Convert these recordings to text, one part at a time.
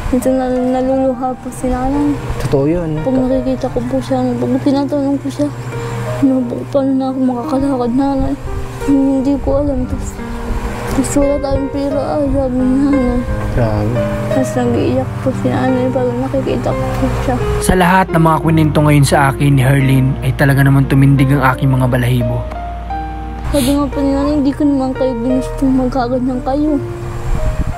Ito naluluha po si nanay. Totoo yun. Pag nakikita ko po siya, pag tinatanong ko siya, paano na ako makakalakad, nanay? Hindi ko alam. Tapos wala tayong pera, sabi ni nanay. Grabe. Tapos nag-iiyak po si nanay pag nakikita ko po siya. Sa lahat ng mga kwento ngayon sa akin ni Herlyn ay talaga naman tumindig ang aking mga balahibo. Sabi nga po ni nanay, hindi ko naman kayo ginustong magkaganyan kayo.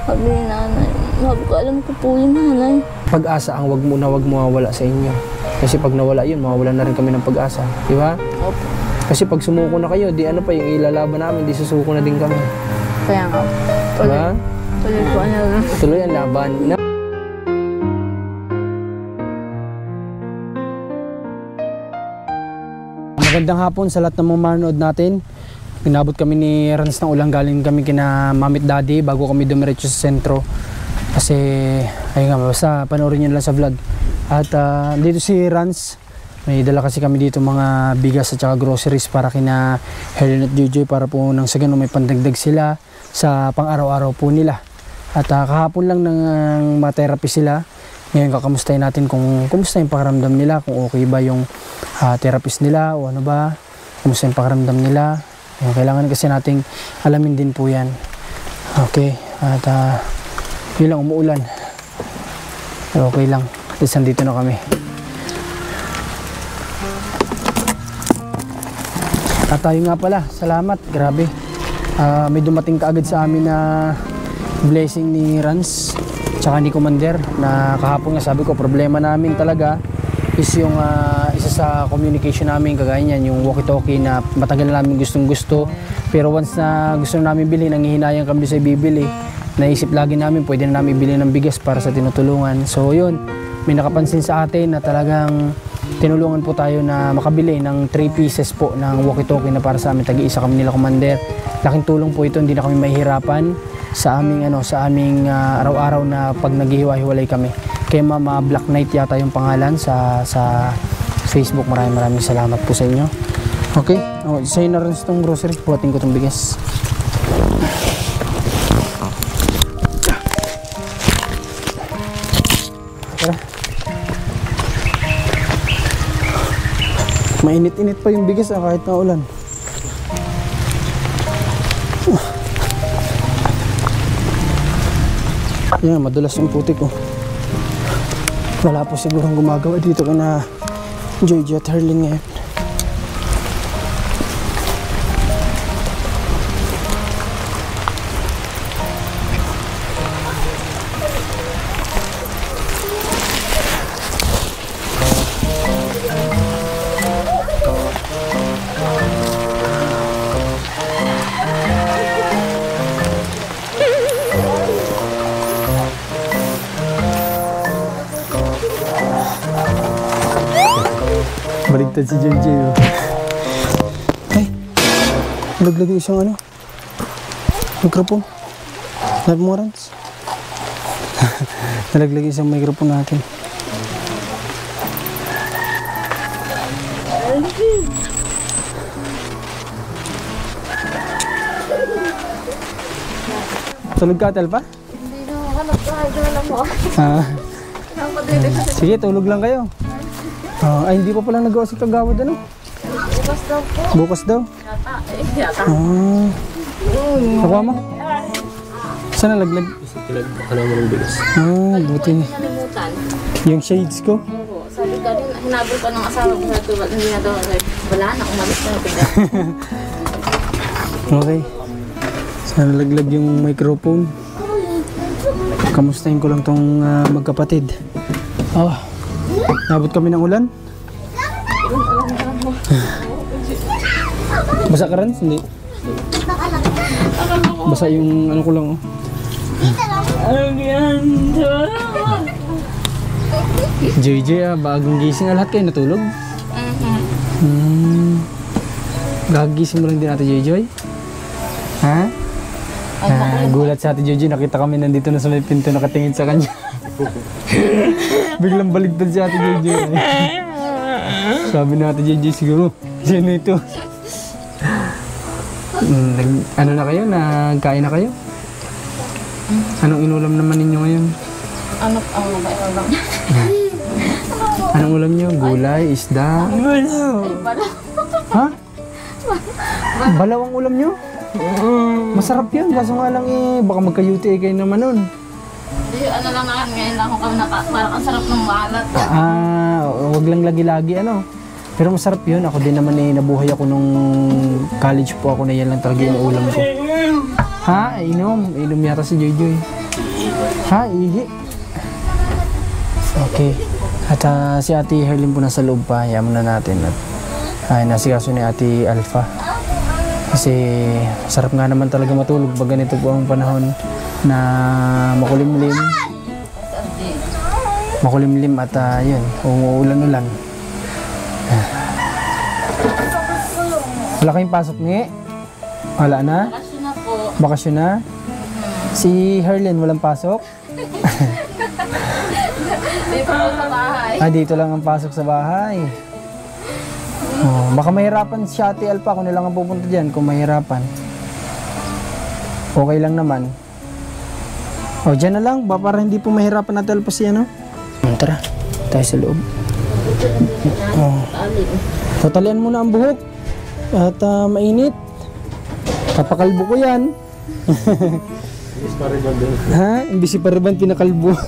Sabi ni nanay, sabi ko, alam ko po yun, nanay. Pag-asa ang wag mawawala sa inyo. Kasi pag nawala yun, mawawala na rin kami ng pag-asa. Di ba? Opo. Kasi pag sumuko na kayo, di ano pa yung ilalaban namin, di susuko na din kami. Kaya nga, Diba? tuloy po ano lang. Tuloy ang laban. Magandang hapon sa lahat ng mga manood natin. Pinabot kami ni Rans ng ulang, galing kami kina Mamit Daddy bago kami dumiretso sa sentro. Kasi, ayun nga, basta panoorin nyo lang sa vlog. At dito si Rans, may dala kasi kami dito mga bigas at saka groceries para kina Helen at Jojoy para po nang sa ganun may pandagdag sila sa pang-araw-araw po nila. At kahapon lang ng ma-therapy sila. Ngayon kakamustahin natin kung kumusta yung pakiramdam nila, kung okay ba yung therapist nila o ano ba, kumusta yung pakiramdam nila. Yung kailangan kasi nating alamin din po yan. Okay, at yun lang, umuulan. Pero okay lang, at least nandito na kami. At tayo nga pala, salamat, grabe. May dumating kaagad sa amin na blessing ni Rans tsaka ni Commander na kahapon nga sabi ko problema namin talaga is yung isa sa communication namin, kagaya niyan yung walkie-talkie na matagal na namin gustong gusto, pero once na gusto na namin bilhin, nanghihinayang kami sa bibili, naisip lagi namin pwede na namin bilhin ng bigas para sa tinutulungan. So yun, may nakapansin sa atin na talagang tinulungan po tayo na makabili ng 3 pieces po ng walkie-talkie na para sa amin, tagi-isa kami nila Commander. Laking tulong po ito, hindi na kami mahihirapan sa aming araw-araw na pag naghihiwa-hiwalay kami. Kay Mama Black Knight yata yung pangalan sa Facebook. Maraming salamat po sa inyo. Okay, sa'yo na rin itong grocery. Buhatin ko itong bigas. Tara. Mainit-init pa yung bigas kahit na ulan. Yan, madulas yung putik ko. Wala po sigurong gumagawa dito na Jojo at Herlyn ngayon. Baligtad si JJ, oh. Ay, nalaglag yung isang microphone. Live mo, Rans. Nalaglag yung isang microphone natin. Tulog ka, Tel pa? Hindi na ako nagkahagala mo. Sige, tulog lang kayo. Ay, hindi pa pala nagawa si Kagawad, ano? Bukas daw po. Bukas daw? Yata. Nakuha mo? Saan nalaglag? Ano mo ng bigas? Buti. Nalimutan. Yung shades ko? Oo. Sabi ka rin, hinabol ka ng asawa ko sa tuwal. Hindi na daw. Wala na, umalis na. Okay. Saan nalaglag yung microphone? Kamustahin ko lang tong magkapatid. Nabot kami ng ulan. Basa ka rin? Hindi. Basa yung ano ko lang, oh. JJ, bagong gising. Lahat kayo natulog? Gagising mo lang din natin, JJ? Ha? Gulat sa Ate Jojo, nakita kami nandito na sa may pinto nakatingin sa kanya. Biglang baligtad si Ate Jojo. Sabi na Ate Jojo, siguro, sino ito? Ano na kayo? Nagkain na kayo? Anong inulam naman ninyo ngayon? Ano ba lang? Anong ulam nyo? Gulay, isda? Ha? Balaw ang ulam nyo? Masarap yan, kaso nga lang baka magka-UTI kayo naman nun. Hindi, ano lang naman, ngayon lang ako kami parang ang sarap ng maalat. Wag lang lagi-lagi ano. Pero masarap yun, ako din naman nabuhay ako nung college po ako na yan lang talaga yung ulam ko. Ha? Inom yata si Joy. Ha? Ihi? Okay. At si Ate Herlin po nasa loob pa, hayaan muna natin at nasikaso ni Ate Alpha. Kasi sarap nga naman talaga matulog pag ganito po ang panahon na makulimlim. Makulimlim at yun, umuulan-ulan. Wala kayong pasok ni? Wala na? Bakasyon na po. Bakasyon na? Si Herlin walang pasok? Dito po sa bahay. Dito lang ang pasok sa bahay. Baka mahirapan si Ate Alpha kung nilang ang pupunta dyan kung mahirapan. Okay lang naman. Dyan na lang ba para hindi po mahirapan Ate Alpha si ano? Tara, tayo sa loob. Tatalian muna ang buhok. At mainit. Kapakalbo ko yan. Ha? Imbis si pariban pinakalbo.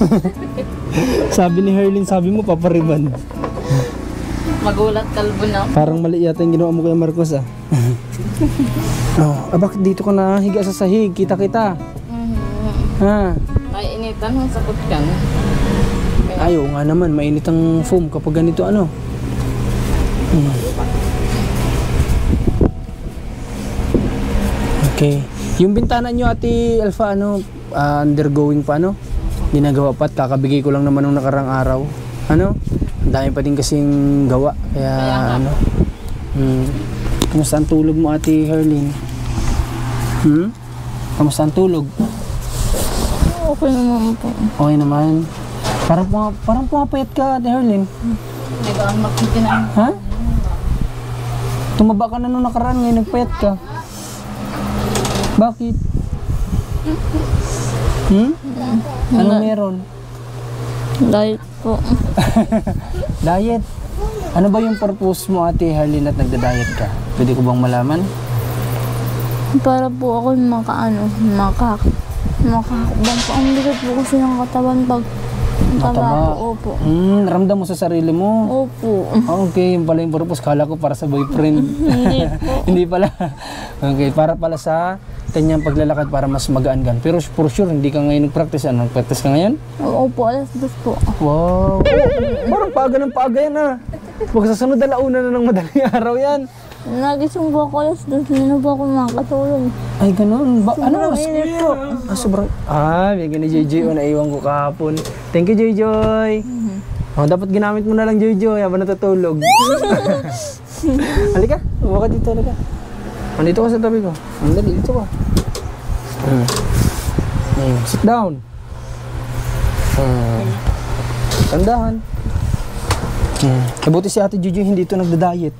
Sabi ni Herlin, sabi mo papariban. Magulat kalbo na. Parang mali yata yung ginawa mo kay Marcos bakit dito ka na higa sa sahig? Kita-kita. Ha? May initan ng sakot ka na. Ayaw nga naman, mainit ang foam kapag ganito ano. Okay. Yung bintana nyo Ate Alpha undergoing pa ginagawa pa at kakabigay ko lang naman nung nakarang araw. Ang dami pa din kasing gawa. Kaya Kamusta ang tulog mo Ate Herlin? Kamusta ang tulog? Okay naman po. Okay naman. Parang pumapayat ka Ate Herlin. Hindi ba ang makikinan? Ha? Tumaba ka na nung nakaraan ngayon nagpayat ka. Bakit? Ano meron? Diet po. Diet? Ano ba yung purpose mo Ate Herlin at nagda-diet ka? Pwede ko bang malaman? Para po ako makakabang po. Ang bigat po kasi ng katawan pag taba po. Opo. Ramdam mo sa sarili mo? Opo. Okay, yung pala yung purpose. Kala ko para sa boyfriend. Hindi po. Hindi pala. Okay, para pala sa kanyang paglalakad para mas magaan gan. Pero for sure, hindi ka ngayon nag-practice. Nag-practice ka ngayon? Opo, alas 2 po. Wow. Parang paaga ng paaga yan Huwag sa sunod alauna na ng madaling araw yan. Nagising po ako alas 2. Hindi na po ako makakatulog. Ay, ganun. Sobrang init po. Sobrang... may gani JJ naiwan ko kahapon. Thank you, Joy. Dapat ginamit mo na lang, Joy, habang natutulog. Halika, huwag ka dito, halika. Dito ka sa tabi ko. Dali, dito ka. Sit down. Tandahan. Kabuti si Ate Joy hindi ito nagda-diet.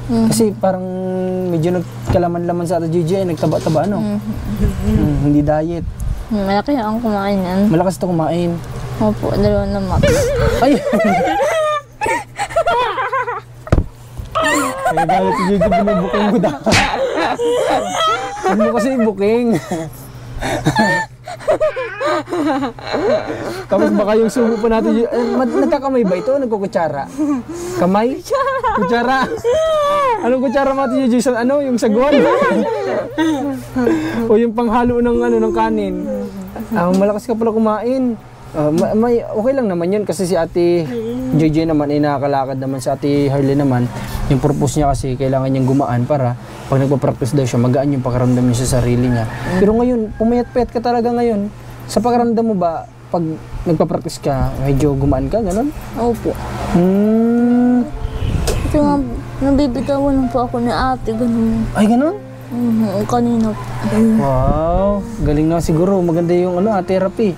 Kasi parang medyo nagkalaman-laman sa Ate Joy nagtaba-taba, hindi diet. Malaki ang kumain yan. Malakas ito kumain. Opo, 2 na mat. Ay! Kaya galit si Joy, binubuking mo daw. Huwag mo kasi buking. Tapos baka yung subo pa natin, nagkakamay ba ito? Nagkukutsara? Kamay? Kutsara? Anong kutsara natin yung Jason? Yung sagwan? O yung panghalo ng kanin? Malakas ka pala kumain. Okay lang naman yun kasi si Ate Joy naman ay nakakalakad naman si Ate Herlin naman. Yung purpose niya kasi kailangan niyang gumaan para pag nagpa-practice daw siya, magaan yung pakiramdam niya sa sarili niya. Pero ngayon, pumayat-payat ka talaga ngayon. Sa pakiramdam mo ba, pag nagpa-practice ka, medyo gumaan ka, gano'n? Opo. Kasi nga, nabibitawan lang po ako ni ate, gano'n. Ay, gano'n? Kanina po. Wow, galing na siguro. Maganda yung therapy.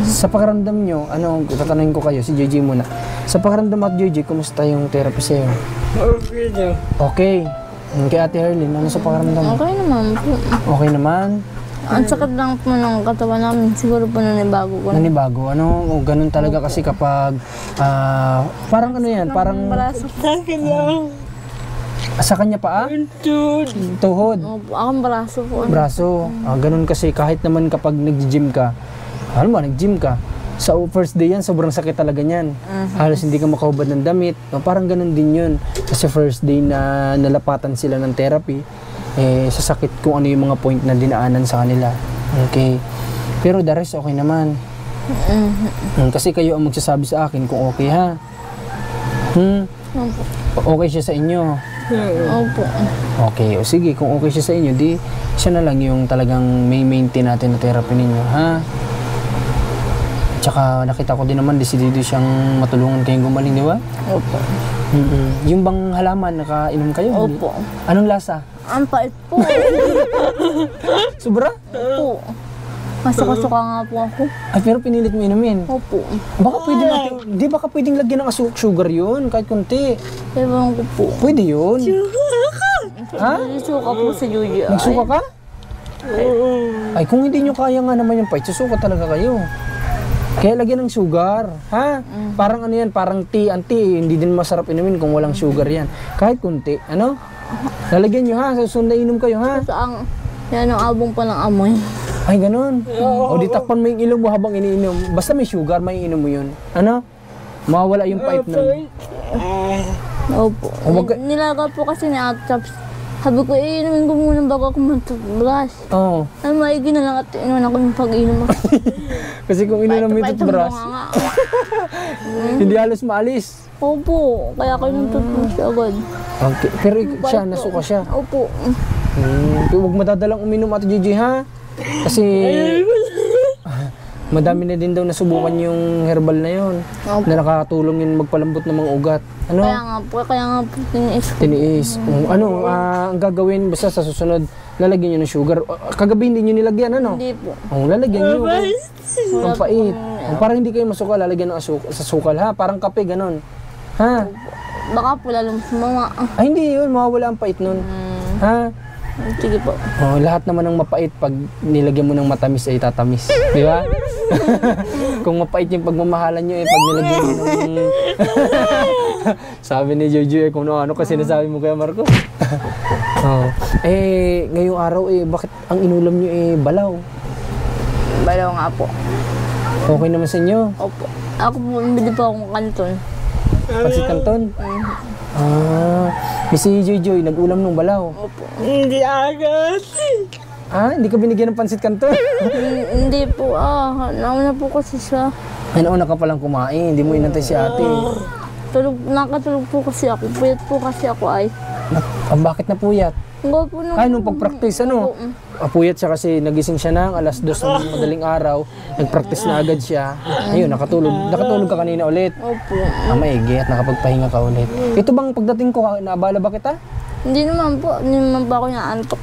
Sa pakiramdam nyo, tatanungin ko kayo, si JJ muna. Sa pakiramdam at JJ, kumusta yung therapy sa'yo? Okay. Kay Ate Herlin, ano sa pakiramdam mo? Okay naman po. Okay naman? Ang sakit lang po ng katawan namin. Siguro po nanibago ko. Nanibago? Ano? O, ganun talaga kasi kapag, parang ano yan, parang Braso. sa kanya pa Tuhod. Opo, akong braso po. Braso. Ganun kasi kahit naman kapag nag-gym ka, alam mo, nag-gym ka, sa first day yan, sobrang sakit talaga niyan. Halos hindi ka makahubad ng damit. Parang ganun din yun. Kasi first day na nalapatan sila ng therapy, sasakit kung ano yung mga point na dinaanan sa kanila. Okay. Pero the rest, okay naman. Kasi kayo ang magsasabi sa akin kung okay ha. Opo. Okay siya sa inyo. Opo. Okay, o sige, kung okay siya sa inyo, di siya na lang yung talagang may maintain natin na therapy ninyo, ha? Tsaka nakita ko din naman, desidido siyang matulungan kayong gumaling, di ba? Opo. Yung bang halaman, nakainom kayo? Opo. Anong lasa? Ang pait po. Sobra? Opo. Masuka-suka nga po ako. Ay, pero pinilit mo inumin. Opo. Baka pwede natin, di baka pwedeng lagyan ng sugar yun, kahit konti. Ewan ko po. Pwede yun. Ha? Suka po si Juju. Nagsuka ka? Ay, kung hindi nyo kaya nga naman yung pait, susuka talaga kayo. Kaya lagyan ng sugar, ha? Parang ano yan, parang tea. Ang tea, hindi din masarap inumin kung walang sugar yan. Kahit kunti, ano? Lalagyan nyo ha, susunod na inom kayo ha? Ang, yan ang abong pa ng amoy. Ay, ganun. O di takpan mo yung ilong mo habang iniinom. Basta may sugar, may inom mo yun. Ano? Mawawala yung pipe nun. Opo. Nilaga po kasi ni Ate Chaps. Sabi ko, inumin ko muna bago ako mag-toothbrush. Oo. Ay, maigi na lang at inuman ako yung pag-inom. Kasi kung ininom mo yung toothbrush, hindi halos maalis. Opo, kaya ako yung toothbrush agad. Okay. Pero siya, nasuka siya. Opo. Huwag madadalang uminom Ate Gigi ha? Kasi madami na din daw nasubukan yung herbal na yun. Na nakatulong yun magpalambot ng mga ugat. Ano? Kaya nga po tiniis ko. Tiniis. Ang gagawin basta sa susunod, lalagyan nyo ng sugar. Kagabi hindi nyo nilagyan, ano? Hindi po. Lalagyan nyo. Ang pait. Para hindi kayo masuka, lalagyan ng sa sukal ha? Parang kape, ganun. Ha? Baka po lalong sumama. Ay hindi yun, mawawala ang pait nun. Ha? Sige po. Lahat naman ng mapait pag nilagyan mo ng matamis ay tatamis. Di ba? Kung mapait yung pagmamahalan nyo pag nilagyan mo ng... Sabi ni Jojo kung ano kasi sinasabi mo kaya Marco. Ngayong araw bakit ang inulam nyo balaw? Balaw nga po. Okay naman sa inyo? Opo. Ako po, hindi po akong kanton. Pansit Canton? Si Joy, nag-ulam ng balaw. Opo. Hindi agad. Hindi ka binigyan ng pansit Canton? Hindi po, nauna po kasi siya. Ay, nauna ka palang kumain, hindi mo inantay si ate. Nakatulog po kasi ako, puyat po kasi ako ay. Bakit napuyat? Nung pag-practice, ano? Puyat siya kasi nagising siya ng alas 2 ng madaling araw. Nag-practice na agad siya. Ayun, nakatulog. Nakatulog ka kanina ulit. Opo. Maigi at nakapagpahinga ka ulit. Ito bang pagdating ko, naabala ba kita? Hindi naman po. Hindi naman pa ako inaantok.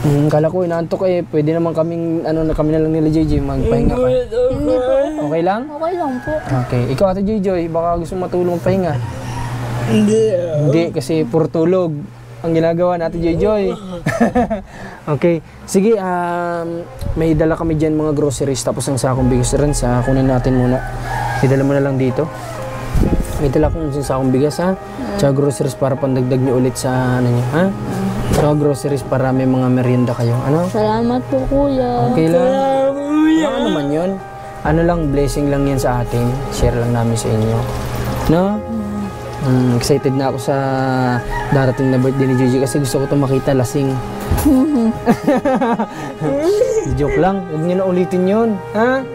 Kala ko inaantok pwede naman kaming, kami na lang nila JJ, magpahinga ka. Hindi po. Okay lang? Okay lang po. Okay. Ikaw Ate JJ, baka gusto matulong magpahinga? Hindi. Kasi puro tulog ang ginagawa natin, Joy. Okay. Sige, may dala kami dyan mga groceries tapos ang sakong bigas rin kunin natin muna. Idala mo na lang dito. May dala kong sakong bigas ha. Tsaka groceries para pandagdag nyo ulit sa ano nyo ha. Tsaka groceries para may mga merienda kayo. Ano? Salamat po kuya. Okay lang. Ano naman yun? Ano lang, blessing lang yan sa atin. Share lang namin sa inyo. No? Excited na ako sa darating na birthday ni Gigi kasi gusto ko itong makita lasing. Joke lang, huwag niyo na ulitin yun. Ha?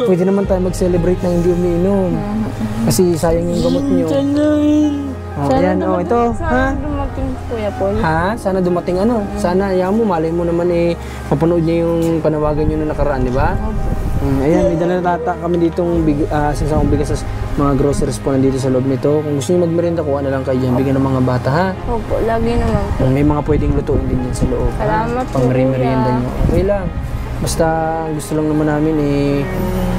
Pwede naman tayo mag-celebrate na hindi umiinom. Kasi sayang yung gamot niyo. Ayan, ito. Ha? Sana dumating kuya Paul. Ha? Sana dumating Sana, ayaw mo, malay mo naman mapanood niya yung panawagan niyo na nakaraan, di ba? Ayan, may dala kami ditong sasakong bigas sa mga groceries po nandito sa loob nito. Kung gusto niyo magmerienda, kuha na lang kayo dyan. Bigyan ng mga bata, ha? Opo, lagi naman po. May mga pwedeng lutuin din dyan sa loob. Salamat po, Pang-merienda nyo. Okay lang. Basta gusto lang naman namin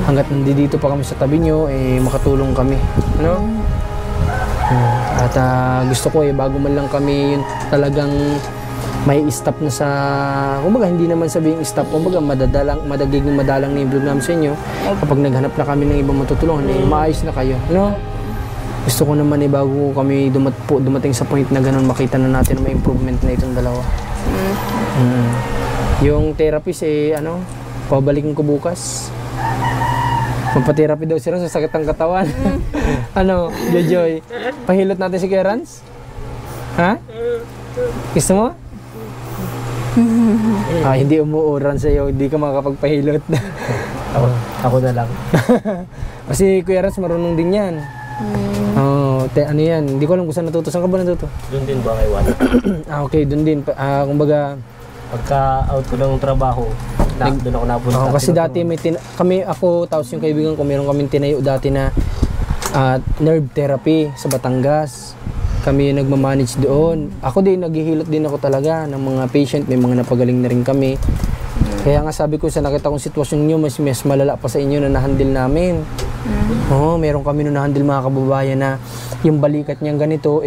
hanggat nandito pa kami sa tabi nyo, makatulong kami. Ano? At gusto ko bago man lang kami yung talagang may stop na sa, kumbaga hindi naman sabihing stop, kumbaga madagiging madalang na yung vlog namin sa inyo. Kapag naghanap na kami ng ibang matutulungan, maayos na kayo, no? Gusto ko naman bago kami dumating sa point na ganun, makita na natin may improvement na itong dalawa. Yung therapist pabalikin ko bukas. Magpa-therapy daw sila sa sakit ng katawan. Jojoy, pahilot natin si Kerans? Ha? Gusto mo? Hindi umuuran sa'yo, hindi ka makakapagpahilot. Ako na lang. Kasi Kuya Rans marunong din yan. Ano yan, hindi ko alam kung saan natuto. Saan ka ba natuto? Doon din ba kay Juan? Okay, doon din. Kumbaga, pagka out ko ng trabaho, doon ako napunta. Kasi dati ako, tapos yung kaibigan ko, meron kaming tinayo dati na nerve therapy sa Batangas. Kami yung nagmamanage doon. Ako din, naghihilot din ako talaga ng mga patient. May mga napagaling na rin kami. Kaya nga sabi ko, sa nakita kong sitwasyon nyo, mas malala pa sa inyo na nahandle namin. Meron kami nung nahandle mga kababayan na yung balikat niyang ganito,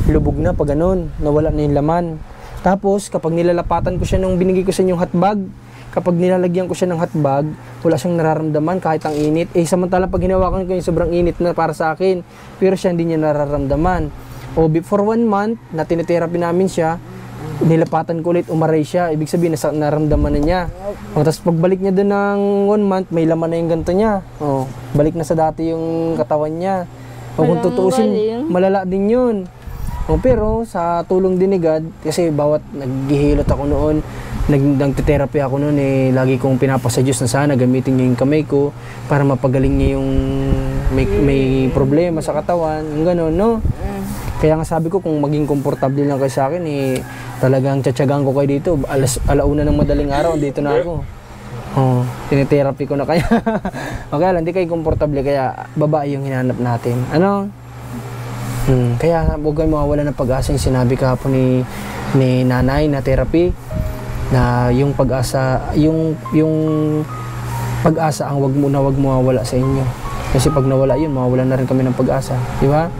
lubog na pag ganun, nawala na yung laman. Tapos, kapag nilalapatan ko siya nung binigay ko sa inyong hotbag, kapag nilalagyan ko siya ng hotbag, wala siyang nararamdaman kahit ang init. Samantala pag hinawakan ko yung sobrang init na para sa akin, pero siya hindi niya nararamdaman. Before 1 month, na tinitherapy namin siya, nilapatan ko ulit, umaray siya. Ibig sabihin, naramdaman na niya. Tapos pagbalik niya doon ng 1 month, may laman na yung ganito niya. Balik na sa dati yung katawan niya. Kung tutuusin, malala din yun. Pero sa tulong din ni God, kasi bawat naghihilot ako noon, nagtitherapy ako noon, lagi kong pinapasa Diyos na sana gamitin niya yung kamay ko para mapagaling niya yung may problema sa katawan, yung gano'n, no? Kaya nga sabi ko, kung maging komportable lang kayo sa akin, talagang tsatsagaan ko kayo dito. Alauna ng madaling araw, dito na ako. Tinitherapy ko na kaya. Okay lang, hindi kayo komportable, kaya babae yung hinanap natin. Kaya huwag kayo mawawala ng pag-asa yung sinabi kahapon ni nanay na therapy, na yung pag-asa, yung pag-asa ang wag mawawala sa inyo. Kasi pag nawala yun, mawawala na rin kami ng pag-asa. Di ba?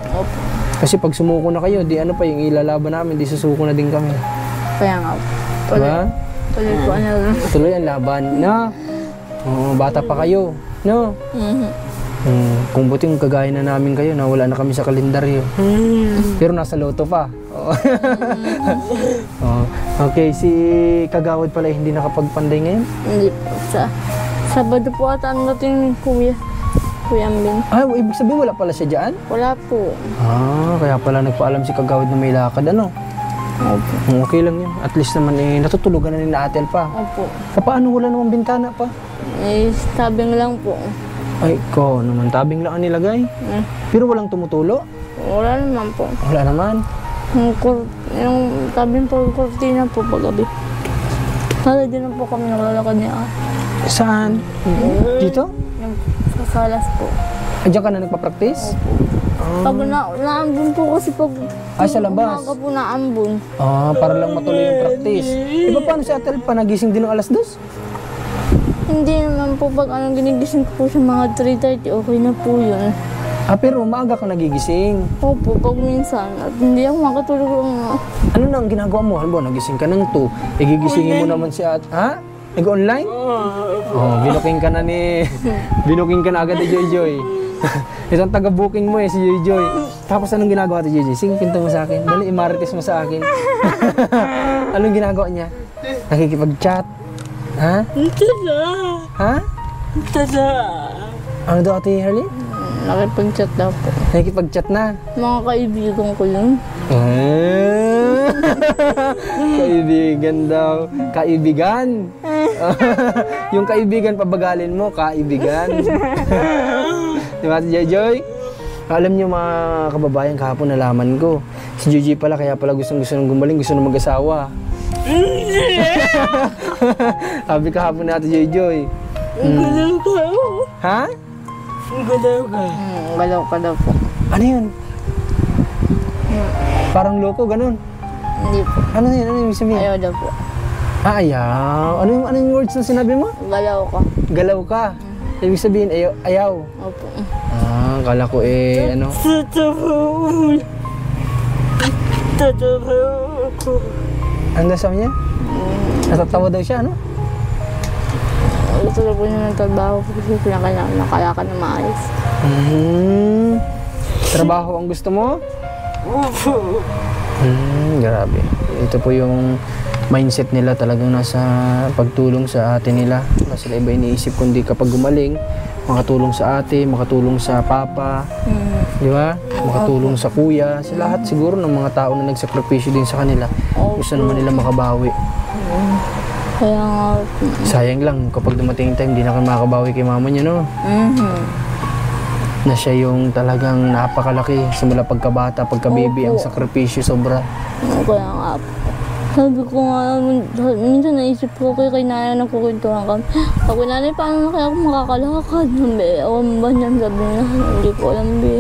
Kasi pag sumuko na kayo, di yung ilalaban namin, di susuko na din kami. Kaya nga. Diba? Tuloy po Tuloy ang laban. Bata pa kayo. No? Kung buti yung kagaya na namin kayo, nawala na kami sa kalendaryo. Pero nasa loto pa. Okay, si Kagawad pala hindi nakapagpanday ngayon? Hindi po. Sabado po ata ang dating ni Kuya Ambin. Ibig sabihin wala pala siya dyan? Wala po. Kaya pala nagpaalam si Kagawad na may lakad, Opo. Okay lang yun. At least naman natutulugan na ni Atel pa. Opo. Paano wala namang bintana pa? Tabing lang po. Ay, ko naman, tabing lang ang nilagay. Pero walang tumutulo? Wala naman po. Wala naman. Yung tabing po, kortina po paggabi. Kala din na po kami naglalakad niya. Saan? Dito? Sa salas po. Diyan ka na nagpa-practice? Pag naambun po kasi pag sa labas? umaga po naambun. Para lang matuloy yung practice. Paano si Atel pa? Nagising din ng alas 2? Hindi naman po pag ginigising ko po sa mga 3:30, okay na po yun. Pero maaga ka nagigising? Opo, pag minsan. At hindi ako makatulog lang. Ano na ang ginagawa mo? Halimbawa, nagising ka ng 2. Gigisingin mo naman si Atel. Nag-online? Binuking ka na binuking ka na agad ni Joy. Isang taga-booking mo si Joy. Tapos anong ginagawa ni Joy? Sige, pinto mo sa akin. Dali, imarites mo sa akin. Anong ginagawa niya? Nakikipag-chat? Tada! Ano daw, Ate Harley? Nakipag-chat daw po. Nakikipag-chat na? Mga kaibigan ko yun. Kaibigan daw. Kaibigan? Yung kaibigan, pabagalin mo, kaibigan. Diba, si Joy? Alam niyo mga kababayan, kahapon nalaman ko. Si Joy pala, kaya pala gusto nang gumaling, gusto nang mag-asawa. Sabi kahapon natin, Joy. Galaw ka. Ha? Galaw ka. Galaw ka daw po. Ano yun? Parang loko, ganun. Hindi po. Ano yun? Ano yung sabihin? Ayaw daw po. Ayaw. Ano yung words na sinabi mo? Galaw ka. Galaw ka. Ibig sabihin, ayaw. Opo. Kala ko ano? Tatawa ko. Ano sabi niya? Natatawa daw siya, ano? Gusto na po niya ng trabaho kasi nakalakad na maayos. Trabaho ang gusto mo? Grabe. Ito po yung mindset nila, talagang nasa pagtulong sa ate nila. Wala sila iba iniisip kundi kapag gumaling, makatulong sa ate, makatulong sa papa, di ba? Makatulong sa kuya, sa lahat siguro ng mga tao na nagsakripisyo din sa kanila. Gusto naman nila makabawi. Kaya nga, Sayang lang kapag dumating yung time, hindi na kayo makakabawi kay mama niya, no? Na siya yung talagang napakalaki simula pagkabata, pagka-baby, ang sakripisyo sobra. kaya nga, sabi ko nga, minsan naisip ko kay nanay na kukwentuhan kami. Sabi nanay, paano na kaya ako makakalakad? Sabi, awan ba niyan? Sabi niya, hindi ko alam, be.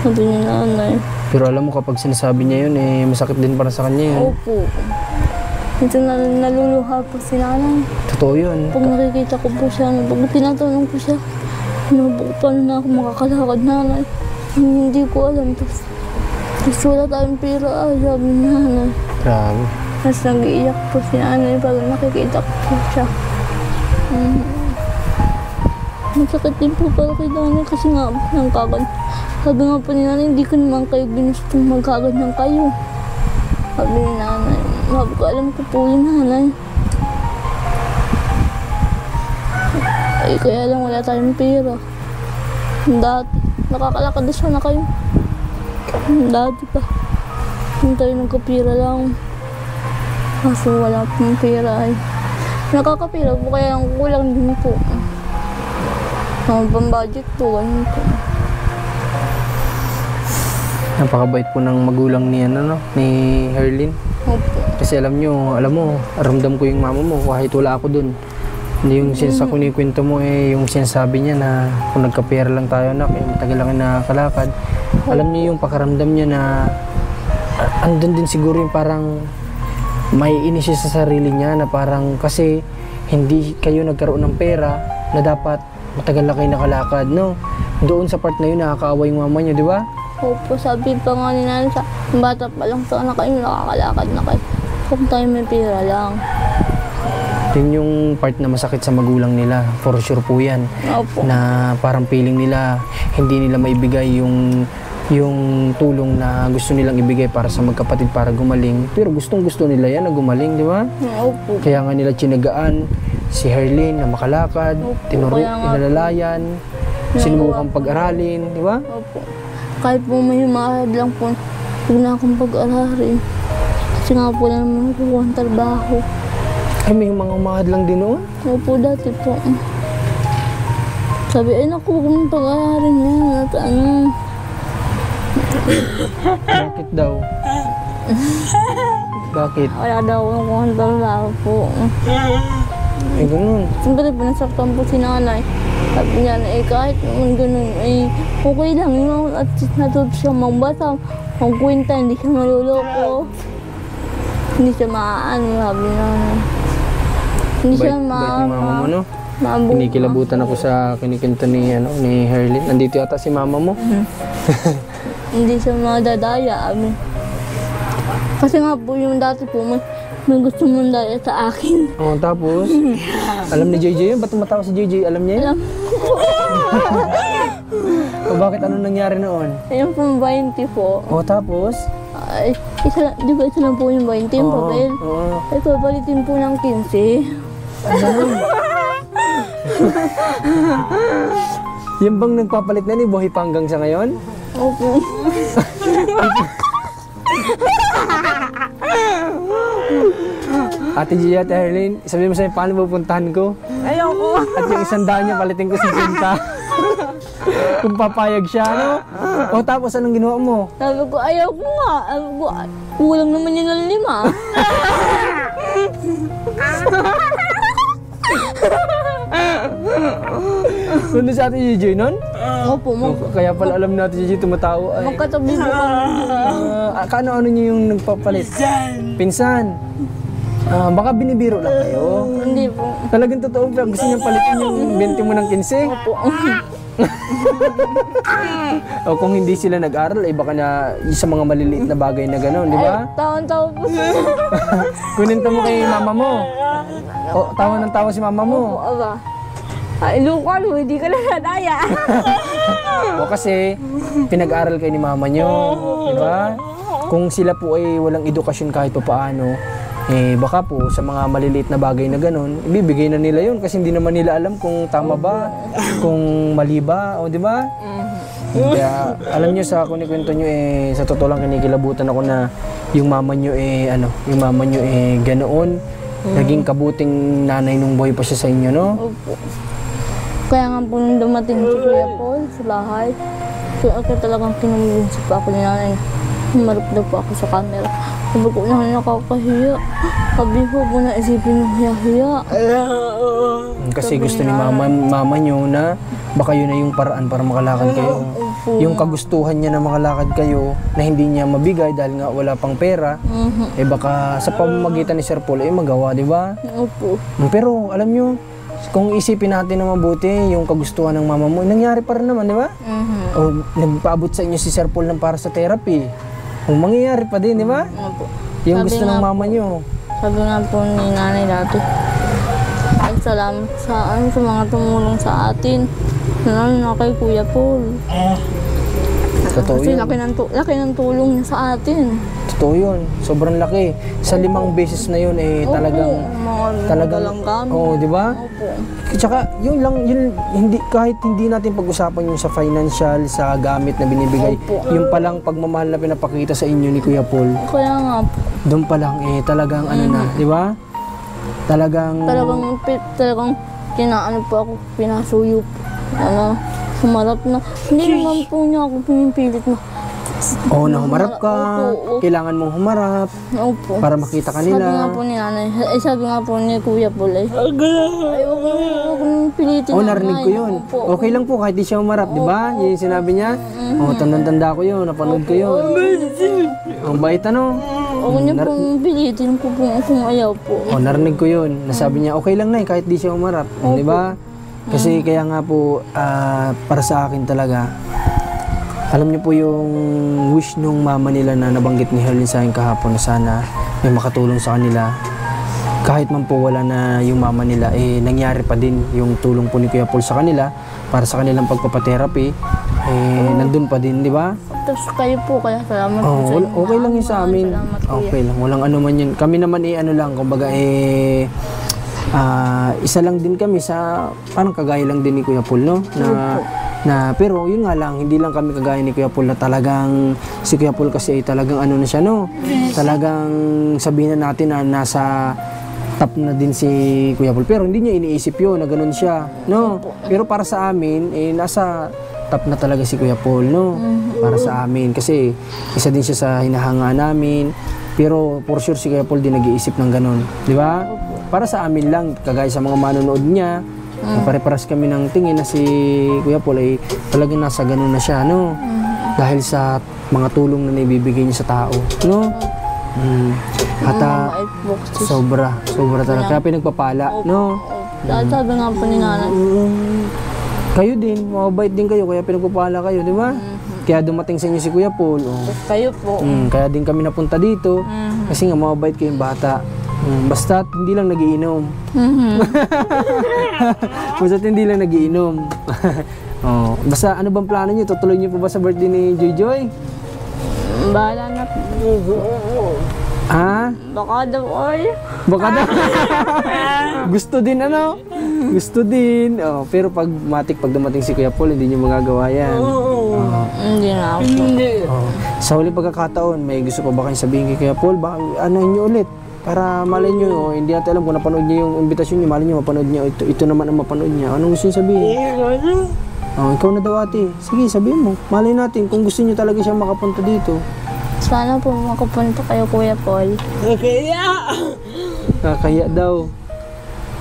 Sabi niya nanay. Pero alam mo, kapag sinasabi niya yun, eh, masakit din para sa kanya yun. Opo. Minsan naluluha po si nanay. Totoo yun. Pag nakikita ko po siya, pag tinatanong ko siya, paano na ako makakalakad nanay? Hindi ko alam. Tapos wala tayong pera, sabi ni nanay. Grabe. Tapos nag-iiyak po si nanay pag nakikita ko po siya. Masakit din po para kay nanay kasi nga nangkagad. Sabi nga po ni nanay, hindi ko naman kayo ginustong magkaganyan kayo. Sabi ni nanay, sabi ko, alam ko po yung nanay. Ay, kaya lang wala tayong pera. Dati, nakakalakad na sana kayo. Dati pa. Hindi tayo nagkapira lang. Kaso wala pong pera ay. Nakakapira po kaya ang kulang din po. Pang-budget po, ganun po. Napakabait po ng magulang ni, ni Herlin. Opo. Kasi alam mo, ramdam ko yung mama mo kahit wala ako dun. Hindi yung kunikwento mo yung sinasabi niya na kung nagkapera lang tayo anak, matagal lang nakakalakad. Alam niyo yung pakaramdam niya na andun din siguro yung parang may inis siya sa sarili niya na parang kasi hindi kayo nagkaroon ng pera na dapat matagal na kayo nakalakad, no? Doon sa part na yun nakakaawa yung mama niya, di ba? Opo, sabi pa nga ni nanay sa bata pa lang sana kayo nakakalakad na kayo. Kung tayo may pera lang. Yun yung part na masakit sa magulang nila. For sure po yan. Opo. Na parang feeling nila, hindi nila maibigay yung tulong na gusto nilang ibigay para sa magkapatid para gumaling. Pero gustong gusto nila yan na gumaling, di ba? Opo. Kaya nga nila tsinagaan si Herlin na makalakad, inalalayan, sinubukang pag-aralin, di ba? Opo. Kahit po may mahal lang po, huwag na akong pag-aralin. Kasi nga po lang naman kukuha ang trabaho. Ay, may mga umahad lang din noon? Opo, dati po. Sabi, ay naku, huwag mong pag-aralin yan. At ano. Bakit daw? Bakit? Wala daw akong kukuha ang trabaho po. Ay, ganun. Siyempre, pinasaktan po si nanay. Sabi niya na kahit naman ganun, ay okay lang. At natuto siya magbasa, magkwenta, hindi siya maluloko. Hindi siya maaan, sabi niya. Hindi siya Bait ni mama mo, no? mabuka. Kinikilabutan ako sa kinikinto ni Herlin. Nandito yata si mama mo. Hindi siya madadaya. Kasi nga po yung dati po, may gusto mong daya sa akin. Oh, tapos, alam ni JJ yun? Ba't tumatawa si JJ? Alam niya yun? Alam O bakit ano nangyari noon? Ayun po 20 po. Oh, tapos? Ay, di ba isa lang po yung 20 yung papel? Oo. Ay, papalitin po ng 15. Yan bang nagpapalit na ni Buhay pa hanggang sa ngayon? Opo. Ate Gia, Ate Herlin, sabihin mo sa'yo, paano pupuntahan ko? Ayoko. At yung 100 niya, palitin ko si Pinta. Kung papayag siya, ano? O tapos, anong ginawa mo? Sabi ko, ayaw ko nga. Sabi ko, kulang naman yun ng 5. Nandun si Ate JJ nun? Opo, Kaya pala alam natin si JJ tumatawa. Ay, magkatabi po kami. kaano niyo yung nagpapalit? Pinsan. Baka binibiro lang kayo. Hindi po. Talagang totoo pa. Gusto niyang palitin yung 20 mo ng 15? Opo. O kung hindi sila nag-aral, eh baka na sa mga maliliit na bagay na gano'n, di ba? Taon-taon po. Kuninto mo kay mama mo. O, tawa ng tawa si mama mo. Aba. Ay, Lucan, hindi ka na nadaya. O kasi, pinag-aral kayo ni mama nyo, di ba? Kung sila po ay walang edukasyon kahit pa paano, eh baka po sa mga maliliit na bagay na ganun, ibibigay na nila yun kasi hindi naman nila alam kung tama ba, kung mali ba, o di ba? Kaya alam nyo sa kunikwento nyo eh, sa totoo lang kinikilabutan ako na yung mama nyo eh, yung mama nyo eh ganoon, naging kabuting nanay nung buhay pa siya sa inyo, no? Opo. Kaya nga po nung dumating si Kuya Paul sa bahay, kaya ako talagang kinumbinsi pa ako ni nanay. Humarap daw po ako sa camera. Sabi ko, nakakahiya. Sabi ko, kung naisipin yung hiya-hiya. Kasi gusto ni mama nyo na baka yun na yung paraan para makalakad kayo. Yung kagustuhan niya na makalakad kayo na hindi niya mabigay dahil nga wala pang pera, eh baka sa pamamagitan ni Sir Paul eh magawa, di ba? Opo. Pero alam nyo, kung isipin natin na mabuti yung kagustuhan ng mama mo, nangyari pa rin naman, di ba? O nagpaabot sa inyo si Sir Paul ng para sa therapy. Kung mangyayari pa din, di ba? Opo. Yung Sabi gusto ng nga mama nyo. Sabi nga po ni nanay dati, ay salamat sa mga tumulong sa atin. Lalo na kay Kuya Paul. Totoo Kasi yun. laki ng tulong niya sa atin. Totoo yun. Sobrang laki. Sa 5 beses na yun, eh talagang... Talagang kami. Oo, di ba? Opo. Tsaka, yun lang, yun, hindi, kahit hindi natin pag-usapan yung sa financial, sa gamit na binibigay, Opo. yung palang pagmamahal na pinapakita sa inyo ni Kuya Paul, Kaya nga po. doon pa lang, eh, talagang ano na, di ba? Talagang Talagang kinaano po ako, pinasuyo po. Humarap na. Hindi naman po niya ako pinipilit na. Oo, na humarap ka, Opo. kailangan mong humarap Opo. para makita ka Sabi nga nila. po ni nanay, sabi nga po ni Kuya Paul ay, huwag mong pilitin. Oo, narinig ko yun. Opo. Okay lang po kahit di siya humarap, di ba? Yun yung sinabi niya. Oo, tanda ko yun, napanood ko yun. Ang bait ano? Huwag niya pong pilitin ko kung ayaw po. Oh, narinig ko yun. Nasabi niya, okay lang na kahit di siya umarap. Di ba? Kasi kaya nga po, para sa akin talaga, alam niyo po yung wish nung mama nila na nabanggit ni Herlin sa akin kahapon na sana may makatulong sa kanila. Kahit man po wala na yung mama nila, eh nangyari pa din yung tulong po ni Kuya Paul sa kanila para sa kanilang pagpapatherapy. Eh, nandun pa din, di ba? Tapos kayo po, kaya salamat po sa inyo. Okay lang yun sa amin. Salamat po. Okay lang, walang ano man yun. Kami naman ano lang, kumbaga isa lang din kami sa, parang kagaya lang din ni Kuya Paul, no? Pero yun nga lang, hindi lang kami kagaya ni Kuya Paul na talagang, si Kuya Paul kasi ay talagang ano na siya, no? Talagang sabihin na natin na nasa top na din si Kuya Paul. Pero hindi niya iniisip yun na ganun siya, no? Pero para sa amin, nasa top na talaga si Kuya Paul, no? Para sa amin. Kasi isa din siya sa hinahanga namin. Pero for sure si Kuya Paul din nag-iisip ng ganun. Di ba? Para sa amin lang, kagaya sa mga manonood niya, pare-paras kami ng tingin na si Kuya Paul ay talagang nasa ganun na siya, no? Dahil sa mga tulong na naibibigay niya sa tao, no? At sobra talaga. Kaya pinagpapala, no? Dahil sabi nga po ni nanay, Kayo din, mabait din kayo, kaya pinagpapala kayo, di ba? Kaya dumating sa inyo si Kuya Paul. Oh. kayo po. Kaya din kami napunta dito, kasi nga mabait kayong bata. Basta hindi lang nagiinom. Basta hindi lang nagiinom. Oh, basta ano bang plano niyo? Tutuloy niyo po ba sa birthday ni Joy Joy? Bahala na po. Ha? Baka daw ay. Baka daw. Gusto din ano? Gusto din. Oh, pero pag dumating si Kuya Paul, hindi niyo magagawa yan. Hindi na ako. Oh. Sa huli pagkakataon, may gusto pa ba kayong sabihin kay Kuya Paul? Baka ano niyo ulit? Para malay nyo, hindi natin alam kung napanood niya yung invitation niyo, malay nyo mapanood niya, ito naman ang mapanood niya. Anong gusto niyo sabihin? Oh, ikaw na daw ate. Sige, sabihin mo. Malay natin kung gusto niyo talaga siya makapunta dito. Sana po makapunta kayo, Kuya Paul. Kaya daw.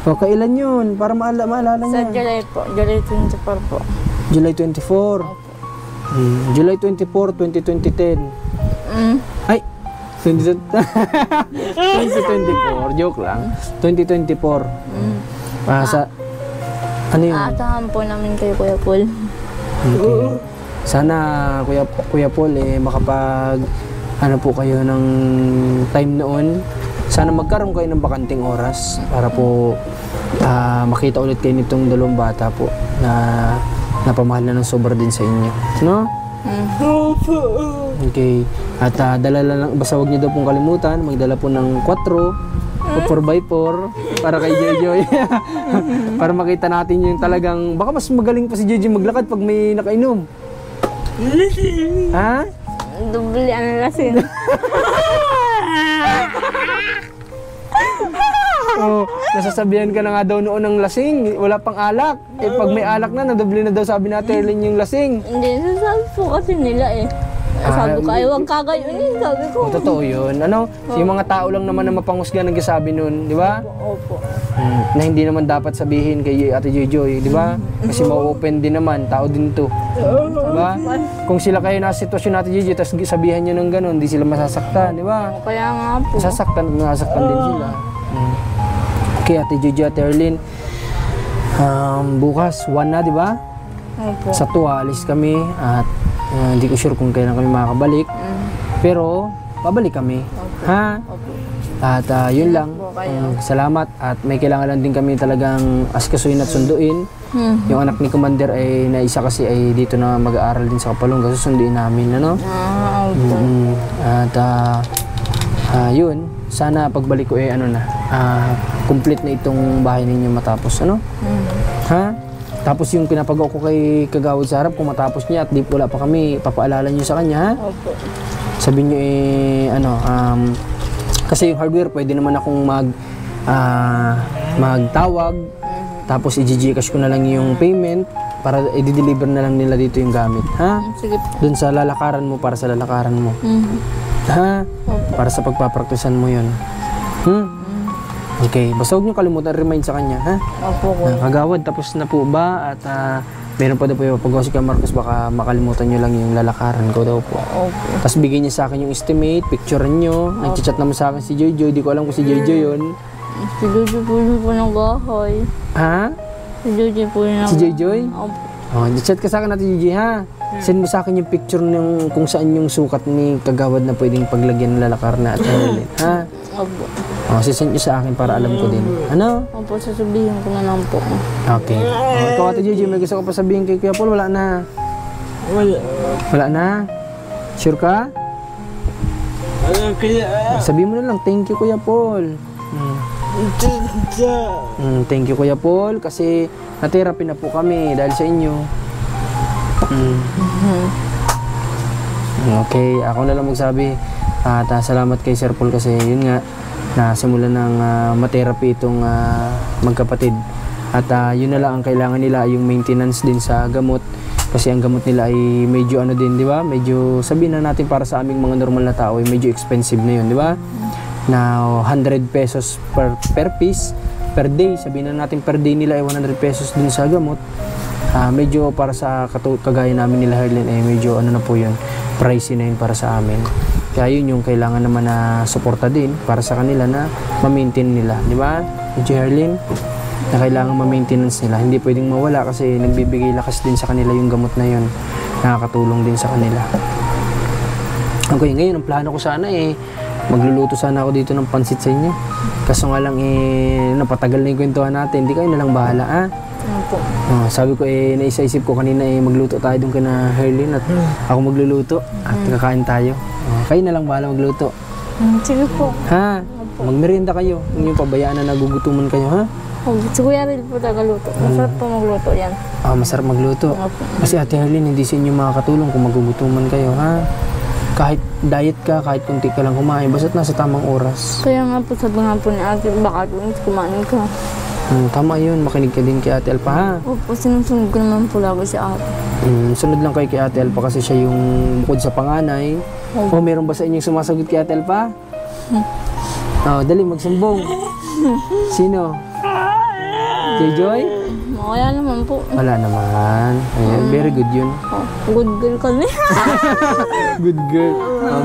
O, kailan yun? Para maalala Sa niya. July po. July 24 po. July 24. July 24, 2010. Ay! 2024. Joke lang. 2024. Sa... Ano yun? Aasahan po namin kayo, Kuya Paul. Okay. Sana Kuya Paul makapag ano po kayo ng time noon. Sana magkaroon kayo ng bakanting oras para po makita ulit kayo nitong dalawang bata po na napamahal na ng sobra din sa inyo. No? Okay. At dala lang, basta huwag niyo daw pong kalimutan, magdala po ng 4 o 4x4 para kay Joy. Para makita natin yung talagang, baka mas magaling pa si Joy maglakad pag may nakainom. Ha? Dubli ang lasing. Oh, nasasabihan ka na nga daw noon ng lasing, wala pang alak. Pag may alak na, nadubli na daw sabi natin Erlin yung lasing. Hindi, sasabi po kasi nila Sabi ko, ay huwag kagayunin, sabi ko. Totoo yun. Ano? Yung mga tao lang naman na mapanghusga nagsasabi nun, di ba? Opo. Na hindi naman dapat sabihin kay Ate Joy, di ba? Kasi ma-open din naman, tao din to. Di ba? Kung sila kayo nasa sitwasyon Ate Joy, tapos sabihan nyo ng ganun, di sila masasaktan, di ba? Kaya nga po. Nasasaktan din sila. Okay, Ate Joy, Ate Erlin. Bukas, 1 na, di ba? Opo. Sa 2, alis kami at hindi ko sure kung kailan kami makakabalik. Pero, babalik kami. Ha? Opo. At yun lang. Salamat. At may kailangan lang din kami talagang askasuin at sunduin. Yung anak ni Commander ay naisa kasi ay dito na mag-aaral din sa Kapalonga. Susunduin namin, ano? Opo. At yun. Sana pagbalik ko complete na itong bahay ninyo matapos, ano? Ha? Tapos yung pinapagawa ko kay Kagawad sa harap, kung matapos niya at di wala pa kami, papaalala niyo sa kanya, ha? Opo. Sabihin niyo kasi yung hardware, pwede naman akong magtawag, tapos i-gcash ko na lang yung payment para i-deliver na lang nila dito yung gamit, ha? Sige po. Doon sa lalakaran mo, para sa lalakaran mo. Ha? Para sa pagpapraktisan mo yun. Okay, basta huwag niyo kalimutan, remind sa kanya, ha? Opo ko. Kagawad, tapos na po ba? At meron pa daw po yung pag si Marcos, baka makalimutan nyo lang yung lalakaran ko daw po. Opo. Tapos bigyan niya sa akin yung estimate, picturean nyo. Nag-chat naman sa akin si Jojo, di ko alam kung si Jojo yun. Si Jojo po yun po ng bahay. Ha? Si Jojo po yun ng... Si Jojoy? Opo. Chat ka sa akin natin, Jojo, ha? Send mo sa akin yung picture ng kung saan yung sukat ni Kagawad na pwedeng paglagyan ng lalakar na at Erlin, ha? Opo. Sisend nyo sa akin para alam ko din. Ano? Opo, sasabihin ko na lang po. Okay. Ikaw, Ate Jojo, may gusto ko pa sabihin kay Kuya Paul, wala na. Wala na? Sure ka? Sabihin mo na lang, thank you Kuya Paul. Thank you Kuya Paul kasi na-therapy na po kami dahil sa inyo. Okay, ako na lang magsabi. At salamat kay Sir Paul kasi yun nga, nasimulan ng ma-therapy itong magkapatid. At yun na lang ang kailangan nila, yung maintenance din sa gamot. Kasi ang gamot nila ay medyo din, di ba? Medyo sabihin na natin para sa aming mga normal na tao ay medyo expensive na yun, di ba? Na 100 pesos per piece per day. Sabihin na natin per day nila ay 100 pesos din sa gamot. Medyo para sa kagaya namin nila Herlin ay medyo na po yun, pricey na yun para sa amin. Kaya yun yung kailangan naman na suporta din para sa kanila na ma-maintain nila, di ba? Medyo Herlin, na kailangan ma-maintenance nila. Hindi pwedeng mawala kasi nagbibigay lakas din sa kanila yung gamot na yun. Nakakatulong din sa kanila. Okay, ngayon ang plano ko sana magluluto sana ako dito ng pansit sa inyo. Kaso nga lang napatagal na yung kwentuhan natin. Hindi kayo na lang bahala, ha? Opo. Sabi ko naisip ko kanina magluto tayo doon kana Herlin at ako magluluto at kakain tayo. Kayo na lang bahala magluto. Sige po. Ha? Magmerienda kayo. Huwag niyo pabayaan na nagugutuman kayo, ha? Si Kuya Ril po tagaluto. Masarap po magluto yan. Masarap magluto. Opo. Kasi Ate Herlin, hindi sa inyo makakatulong kung magugutuman kayo, ha? Kahit diet ka, kahit kunti ka lang kumain, basta't nasa tamang oras. Kaya nga po sabi nga po ni Ate, baka kumain ka. Tama yun, makinig ka din kay Ate Elpa, ha? Opo, sinusunod ko naman po lagi si Ate. Sunod lang kayo kay Ate Elpa kasi siya yung bukod sa panganay. Meron ba sa inyong sumasagot kay Ate Elpa? Dali, magsumbong. Sino? Joy? Kaya naman po. Wala naman. Ayan, very good yun. Good girl kami. Good girl.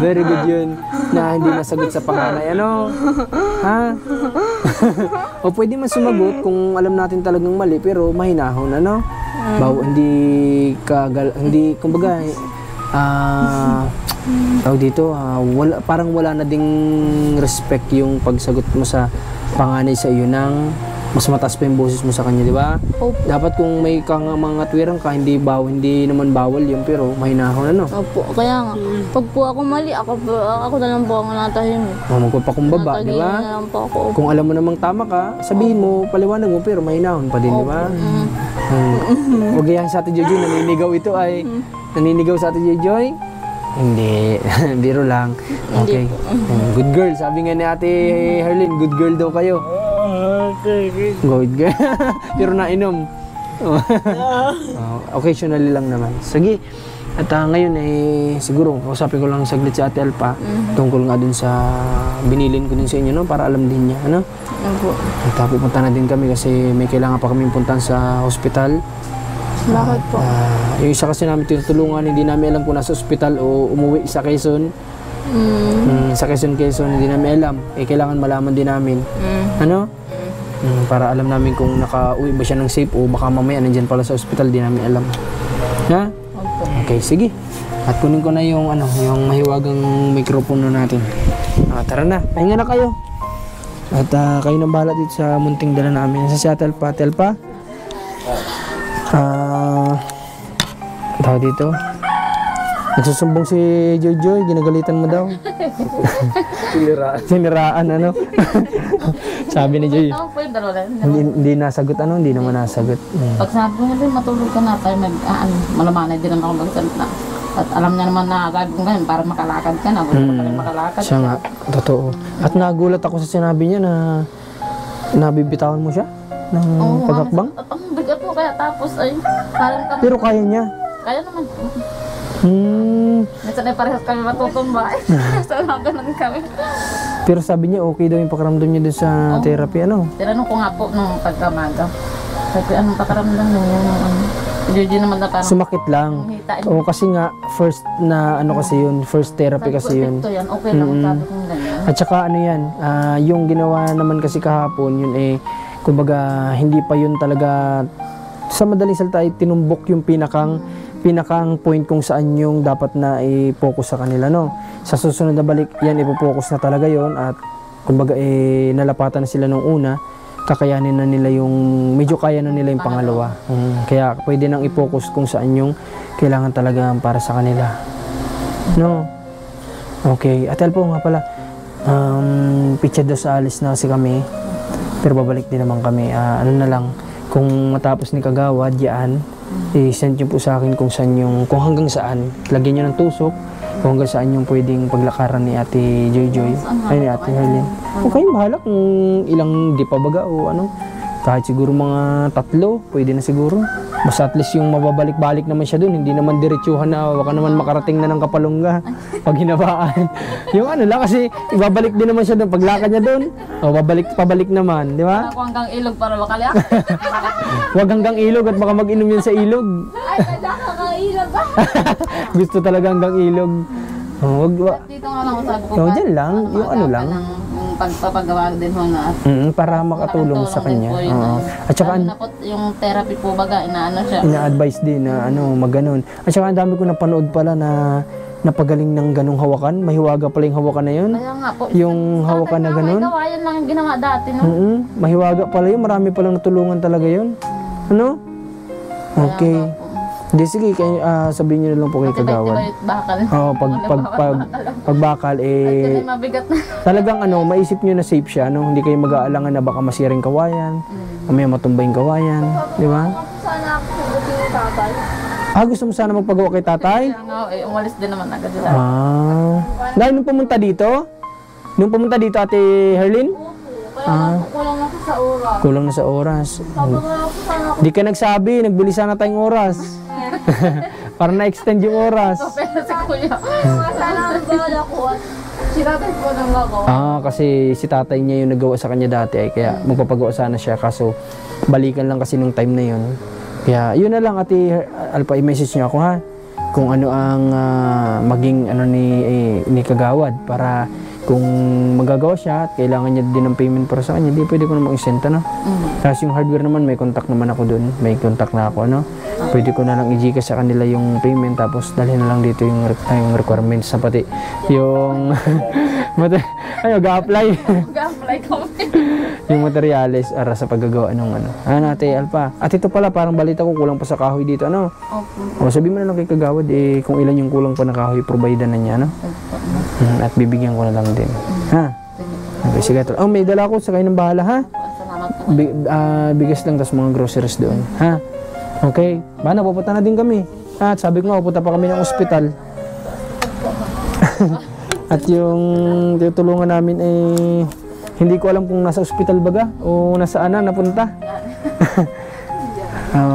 Very good yun. Na hindi nasagot sa panganay. Ano? Ha? O pwede man sumagot kung alam natin talagang mali pero mahinahon, ano? hindi kumbaga tawag dito, parang wala na ding respect yung pagsagot mo sa panganay sa iyo ng mas mataas pa yung boses mo sa kanya, di ba? Opo. Dapat kung may mga twirang ka, hindi naman bawal yun, pero mahinahon ano. Opo, kaya nga. Pag po ako mali, ako na lang po ang natahimik. Magpapakumbaba, di ba? Na lang po ako. Kung alam mo namang tama ka, sabihin mo, paliwanag mo, pero mahinahon pa din, di ba? Huwag yan sa Ate Jojoy, naninigaw ito ay, naninigaw sa Ate Jojoy? Hindi, biro lang. Okay. Good girl, sabi nga ni Ate Herlin, good girl daw kayo. Good girl. Pero nainom. Occasionally lang naman. Sige. At ngayon siguro kausapin ko lang saglit si Ate Alpa tungkol nga dun sa binilin ko din sa inyo, no? Para alam din niya, ano? Opo. At pupunta na din kami kasi may kailangan pa kami puntahan sa hospital. Bakit po? Yung isa kasi namin tinutulungan, hindi namin alam kung nasa hospital o umuwi sa Quezon. Sa Quezon, hindi namin alam. Kailangan malaman din namin. Ano? Para alam namin kung nakauwi ba siya ng safe o baka mamaya nandyan pala sa hospital, di namin alam. Ha? Okay, sige. At kunin ko na yung yung mahiwagang mikropono natin. Tara na, pahinga na kayo. At kayo nang bahala dito sa munting dala namin. Sa Seattle pa, Telpa. Tawag dito. Nagsusumbong si Jojoy, ginagalitan mo daw. Siniraan, ano? Sabi ni Joy, hindi nasagot, hindi naman nasagot. Pag sabi ko din, matulog ka na tayo, malamanay din naman ako magsalita. At alam niya naman na sabi ko ganyan, para makalakad ka na, gusto ka rin makalakad. Siya nga, totoo. At nagulat ako sa sinabi niya na nabibitawan mo siya ng paghakbang. At ang bigat mo kaya tapos ay parang kami. Pero kaya niya. Kaya naman. Minsan ay parehas kami matutumba. So ganun kami. Pero sabi niya okay daw yung pakiramdam niya dun sa therapy, ano? Tinanong ko nga po nung pagkamaga. Sabi ko, anong pakiramdam nung Jojo naman na parang sumakit lang. O kasi nga first na kasi yun, first therapy kasi yun. Yan, okay lang sabi ko ganyan. At saka yan, yung ginawa naman kasi kahapon yun kumbaga hindi pa yun talaga sa madaling salita ay tinumbok yung pinakang point kung saan yung dapat na i-focus sa kanila, no? Sa susunod na balik, yan ipo-focus na talaga yon at kumbaga nalapatan na sila nung una, kakayanin na nila yung, medyo kaya na nila yung pangalawa. Kaya pwede nang i-focus kung saan yung kailangan talaga para sa kanila. No? Okay. At po nga pala, pitsa daw sa alis na kasi kami, pero babalik din naman kami. Ano na lang, kung matapos ni Kagawad, yan, i-send nyo po sa akin kung hanggang saan. Lagyan nyo ng tusok kung hanggang saan yung pwedeng paglakaran ni Ate Jojoy. Ay, ni Ate Herlin. Okay, bahala kung ilang di pa baga o ano. Kahit siguro mga 3, pwede na siguro. Basta at least yung mababalik-balik naman siya dun. Hindi naman diretsuhan na, baka naman makarating na ng Kapalungga pag hinabaan. Yung lang kasi ibabalik din naman siya dun. Paglakad niya dun, pabalik naman, di ba? Ako hanggang ilog para makaliak. Huwag hanggang ilog at baka mag-inom yan sa ilog. Ay, hanggang ilog ba? Gusto talaga hanggang ilog. Dito nga lang sabi ko. Dyan lang, yung lang. Yung pagpapagawa din ho na. Para makatulong sa kanya. At saka yung therapy po baga, inaano siya. Ina-advise din na maganon. At saka ang dami ko napanood pala na napagaling ng ganong hawakan. Mahiwaga pala yung hawakan na yun. Kaya nga po. Yung hawakan na ganon. Gawayan lang yung ginawa dati, no? Mahiwaga pala yun. Marami palang natulungan talaga yun. Ano? Okay. Hindi, sige, sabihin nyo na lang po kay Kagawad. Bakal. Oo, pag bakal, mabigat na. talagang maisip nyo na safe siya, no? Hindi kayo mag-aalangan na baka masiring kawayan, mamaya matumba yung kawayan, di ba? Sana ako pugutin yung tatay. Gusto mo sana magpagawa kay tatay? Kaya nga, umalis din naman agad sila. Dahil nung pumunta dito, Ate Herlin? Kaya kulang ako sa oras. Kulang na sa oras. Sabi ko ako sana ako. Di ka nagsabi, nagbili sana tayong oras. Para na-extend yung oras. Pero si Kuya. Sana ang gala ko at sinatay ko ng ako. Kasi si tatay niya yung nagawa sa kanya dati kaya magpapagawa sana siya kaso balikan lang kasi nung time na yun. Kaya yun na lang Ate Alpa, i-message niyo ako ha kung ano ang maging ni Kagawad para kung magagawa siya at kailangan niya din ng payment para sa kanya, di pwede ko namang isenta, no? Tapos yung hardware naman, may contact naman ako dun. May contact na ako, no? Pwede ko na lang i-Gcash sa kanila yung payment, tapos dalhin na lang dito yung requirements na pati yung ga-apply. Ga-apply kami. Yung materyales para sa paggagawa ng ano. Ate Alpa. At ito pala, parang balita ko kulang pa sa kahoy dito, ano? Opo. O sabi mo na lang kay Kagawad, kung ilan yung kulang pa na kahoy, provide na niya, no? At bibigyan ko na lang din. Ha? Okay, sige. Oh, may dala ko, sakay ng bahala, ha? Salamat po. Bigas lang, tas mga groceries doon, ha? Okay. Bana, pupunta na din kami. At sabi ko nga, pupunta pa kami ng ospital. At yung tutulungan namin hindi ko alam kung nasa ospital baga o nasaan na napunta.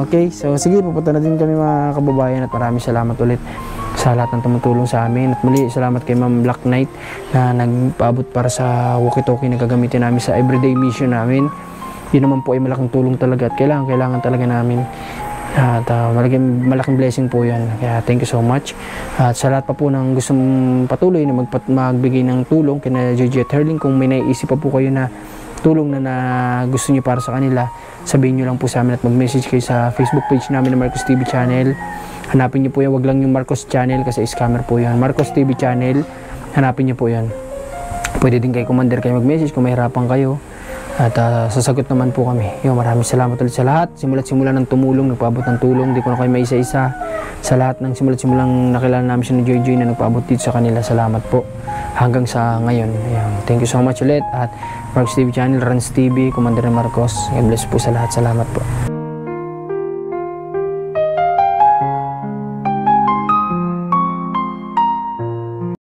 Okay, so sige, pupunta na din kami mga kababayan at maraming salamat ulit sa lahat ng tumutulong sa amin. At muli, salamat kay Ma'am Black Knight na nagpaabot para sa walkie-talkie na gagamitin namin sa everyday mission namin. Yun naman po ay malaking tulong talaga at kailangan talaga namin. At malaking blessing po yan. Kaya thank you so much. At sa lahat pa po ng gustong patuloy na magbigay ng tulong kina Gigi at Herling, kung may naiisip pa po kayo na tulong na gusto niyo para sa kanila, sabihin niyo lang po sa amin at mag-message kayo sa Facebook page namin na Marcos TV Channel. Hanapin niyo po yan, wag lang yung Marcos Channel kasi scammer po yan. Marcos TV Channel, hanapin niyo po yan. Pwede din kay Commander kayo mag-message kung mahirapan kayo. At sasagot naman po kami. Maraming salamat ulit sa lahat. Simula ng tumulong, nagpaabot ng tulong. Di ko na kayo may isa-isa. Sa lahat ng simulang nakilala namin siya ni Joy na nagpaabot dito sa kanila. Salamat po. Hanggang sa ngayon. Ayan. Thank you so much ulit. At Marcos TV Channel, Rans TV, Commander Marcos. God bless po sa lahat. Salamat po.